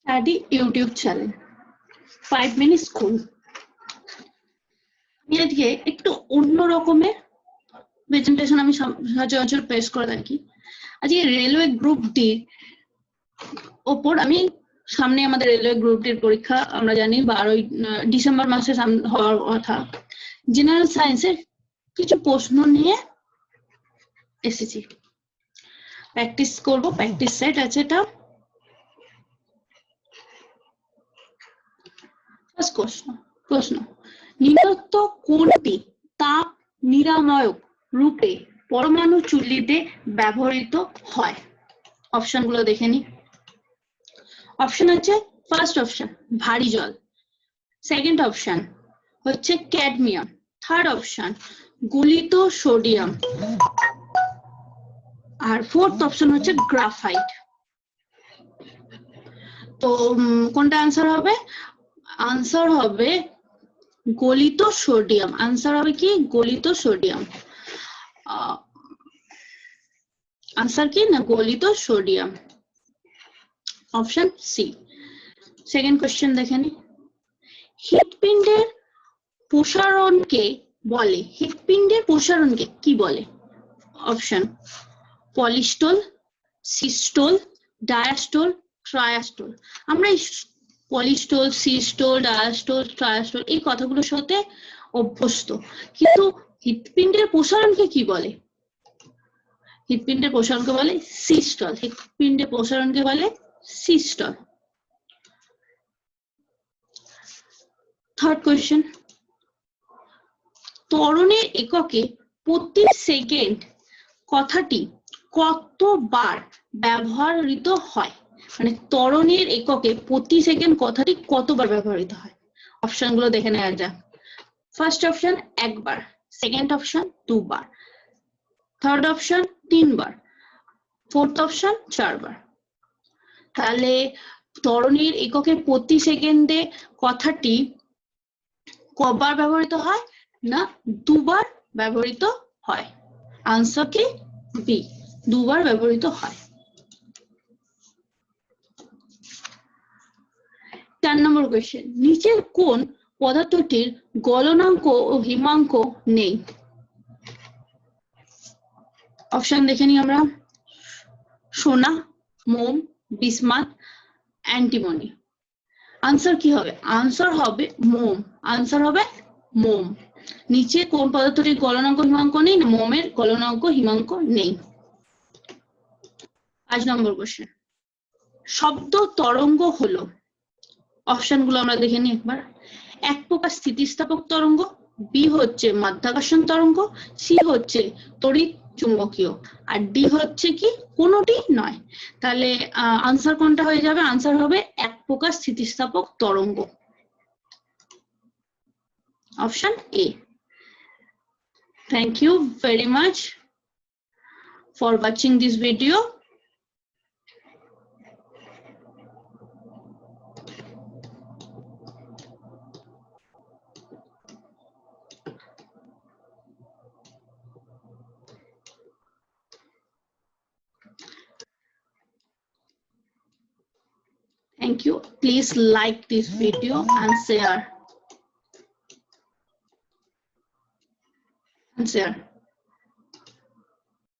Study YouTube channel 5 minute school. আমি আজকে একটু অন্য রকমের প্রেজেন্টেশন আমি সচরাচর পেশ করে থাকি। আজকে রেলওয়ে গ্রুপ ডি ওপর আমি সামনে আমাদের রেলওয়ে গ্রুপ ডির পরীক্ষা আমরা জানি 12 ডিসেম্বর মাসে হওয়ার কথা। জেনারেল সায়েন্সের কিছু প্রশ্ন নিয়ে এসেছি, প্র্যাকটিস করব। প্র্যাকটিস সেট আছে এটা। ফার্স্ট প্রশ্ন, নিম্নোক্ত কোনটি তাপ নিরাময়ক রূপে পরমাণু চুল্লিতে ব্যবহৃত হয়? অপশনগুলো দেখে নি। অপশন আছে, ফার্স্ট অপশন ভারী জল, সেকেন্ড অপশন হচ্ছে ক্যাডমিয়াম, থার্ড অপশন গলিত সোডিয়াম, আর ফোর্থ অপশন হচ্ছে গ্রাফাইট। তো কোনটা আনসার হবে? আনসার হবে গলিত সোডিয়াম। আনসার হবে কি? গলিত সোডিয়াম। আনসার কি না? গলিত সোডিয়াম। Option C. সেকেন্ড কোশ্চেন দেখে নি। হৃৎপিণ্ডের প্রসারণকে বলে, হৃৎপিণ্ডের প্রসারণকে কি বলে? Option polystole, systole, diastole, triastole. আমরা এই পলিস্টোল, সিস্টোল, ডায়াস্টোল, ট্রায়াস্টোল এই কথাগুলোর সাথে অভ্যস্ত, কিন্তু হৃৎপিণ্ডের প্রসারণকে কি বলে? হৃৎপিণ্ডের প্রসারণকে বলে সিস্টল। হৃৎপিণ্ডের প্রসারণকে বলে সিস্টল। থার্ড কোয়েশ্চেন, ত্বরণের এককে প্রতি সেকেন্ড কথাটি কতবার ব্যবহৃত হয়? মানে ত্বরণের এককে প্রতি সেকেন্ড কথাটি কতবার ব্যবহৃত হয়? অপশনগুলো দেখে নেওয়া যাক। ফার্স্ট অপশন একবার, সেকেন্ড অপশন দুবার, থার্ড অপশন তিনবার, ফোর্থ অপশন চারবার। তাহলে ত্বরণের এককে প্রতি সেকেন্ডে কথাটি কবার ব্যবহৃত হয়? না, দুবার ব্যবহৃত হয়। আনসার কি? বি, দুবার ব্যবহৃত হয়। 4 নম্বর কোয়েশ্চেন, নিচের কোন পদার্থটির গলনাঙ্ক ও হিমাঙ্ক নেই? অপশন দেখে নি আমরা। সোনা, মোম, বিসমাথ, অ্যান্টিমনি। আনসার কি হবে? আনসার হবে মোম। আনসার হবে মোম। নিচে কোন পদার্থটির গলনাঙ্ক হিমাঙ্ক নেই? না, মোমের গলনাঙ্ক হিমাঙ্ক নেই। 5 নম্বর কোশ্চেন, শব্দ তরঙ্গ হলো, অপশনগুলো আমরা দেখে নিই একবার। এক প্রকার স্থিতিস্থাপক তরঙ্গ, বি হচ্ছে মাধ্যাকর্ষণ তরঙ্গ, সি হচ্ছে তড়িৎ চুম্বকীয়, আর ডি হচ্ছে কি কোনোটি নয়। তাহলে আনসার কোনটা হয়ে যাবে? আনসার হবে এক প্রকার স্থিতিস্থাপক তরঙ্গ। Option A. Thank you very much for watching this video. Thank you. Please like this video and share.